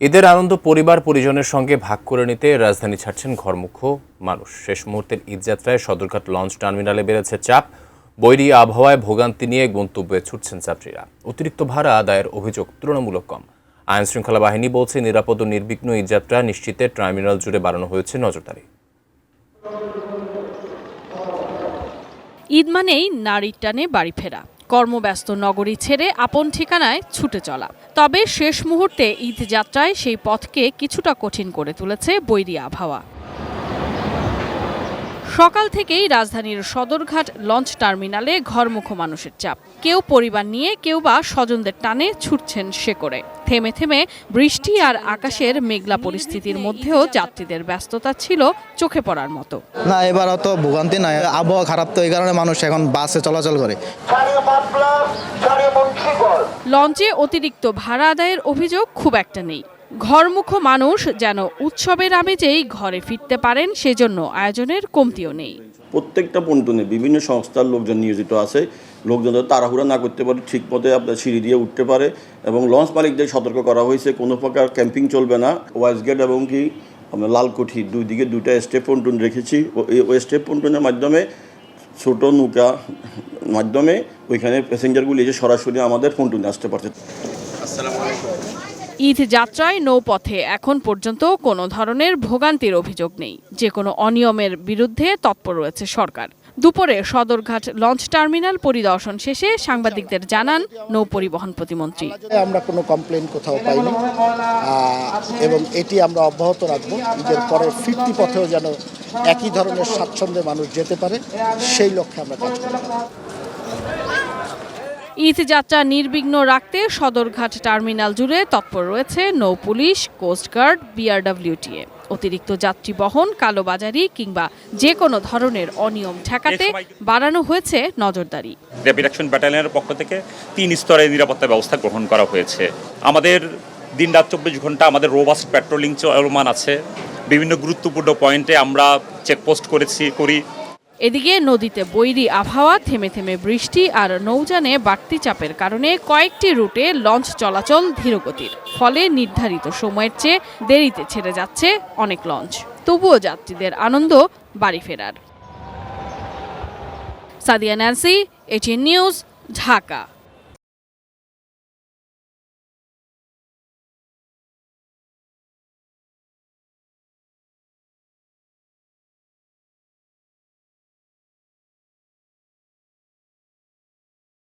ঈদের আনন্দ পরিবার পরিজনের সঙ্গে ভাগ করে নিতে রাজধানী ছাড়ছেন ঘরমুখো মানুষ। শেষ মুহূর্তের ঈদযাত্রায় সদরঘাট লঞ্চ টার্মিনালে বেড়েছে চাপ। বৈরী আবহাওয়ায় ভোগান্তি নিয়ে গন্তব্যে ছুটছেন যাত্রীরা। অতিরিক্ত ভাড়া আদায়ের অভিযোগ তুলনামূলক কম। আইন শৃঙ্খলা বাহিনী বলছে, নিরাপদ ও নির্বিঘ্ন ঈদযাত্রা নিশ্চিতে টার্মিনাল জুড়ে বাড়ানো হয়েছে নজরদারি। ঈদ মানেই নারীর টানে বাড়ি ফেরা, কর্মব্যস্ত নগরী ছেড়ে আপন ঠিকানায় ছুটে চলা। তবে শেষ মুহূর্তে ঈদ যাত্রায় সেই পথকে কিছুটা কঠিন করে তুলেছে বৈরী আবহাওয়া। সকাল থেকেই রাজধানীর সদরঘাট লঞ্চ টার্মিনালে ঘরমুখো মানুষের চাপ। কেউ পরিবার নিয়ে, কেউ বা স্বজনদের টানে ছুটছেন সে করে। থেমে থেমে বৃষ্টি আর আকাশের মেঘলা পরিস্থিতির মধ্যেও যাত্রীদের ব্যস্ততা ছিল চোখে পড়ার মতো। না, এবার অত ভোগান্তি নাই, আবহাওয়া খারাপ তো এই কারণে মানুষ এখন বাসে চলাচল করে। লঞ্চে অতিরিক্ত ভাড়া আদায়ের অভিযোগ খুব একটা নেই। ঘরমুখো মানুষ যেন উৎসবের আমেজেই ঘরে ফিরতে পারেন, সেজন্য আয়োজনের কমতিও নেই। প্রত্যেকটা পন্টনে বিভিন্ন সংস্থার লোকজন নিয়োজিত আছে। লোকজন তাড়াহুড়া না করতে পারে, ঠিক মতো আপনার সিঁড়ি দিয়ে উঠতে পারে। এবং লঞ্চ মালিকদের সতর্ক করা হয়েছে, কোনো প্রকার ক্যাম্পিং চলবে না। ওয়াইস গেট এবং কি আমরা লালকুঠি দুই দিকে দুইটা স্টেপ পন্টন রেখেছি। ওই স্টেপ পন্টনের মাধ্যমে ছোট নৌকা মাধ্যমে ওইখানে প্যাসেঞ্জারগুলি এসে সরাসরি আমাদের পন্টনে আসতে পারছে। আসসালামু আলাইকুম। ঈদ যাত্রায় নৌপথে এখন পর্যন্ত কোনো ধরনের ভোগান্তির অভিযোগ নেই। যে কোনো অনিয়মের বিরুদ্ধে তৎপর রয়েছে সরকার। দুপুরে সদরঘাট লঞ্চ টার্মিনাল পরিদর্শন শেষে সাংবাদিকদের জানান নৌ পরিবহন প্রতিমন্ত্রী। আমরা কোনো কমপ্লেন কোথাও পাইনি এবং এটি আমরা অব্যাহত রাখবো। ঈদের পরে ফিরতি পথেও যেন একই ধরনের স্বাচ্ছন্দ্যে মানুষ যেতে পারে, সেই লক্ষ্যে আমরা কাজ করব। ঈদ যাত্রা নির্বিঘ্ন রাখতে সদরঘাট টার্মিনাল জুড়ে তৎপর রয়েছে নৌ পুলিশ, কোস্টগার্ড, বিআরডব্লিউটিএ। অতিরিক্ত যাত্রী বহন, কালোবাজারি কিংবা যে কোনো ধরনের অনিয়ম ঠেকাতে বাড়ানো হয়েছে নজরদারি। র্যাপিড অ্যাকশন ব্যাটালিয়নের পক্ষ থেকে 3 স্তরে নিরাপত্তা ব্যবস্থা গ্রহণ করা হয়েছে। আমাদের দিনরাত 24 ঘন্টা আমাদের রোবাস্ট পেট্রোলিং চলমান আছে। বিভিন্ন গুরুত্বপূর্ণ পয়েন্টে আমরা চেকপোস্ট করি। এদিকে নদীতে বৈরী আবহাওয়া, থেমে থেমে বৃষ্টি আর নৌযানে বাড়তি চাপের কারণে কয়েকটি রুটে লঞ্চ চলাচল ধীরগতির। ফলে নির্ধারিত সময়ের চেয়ে দেরিতে ছেড়ে যাচ্ছে অনেক লঞ্চ। তবুও যাত্রীদের আনন্দ বাড়ি ফেরার। Sadia Nancy, ATN news, Dhaka.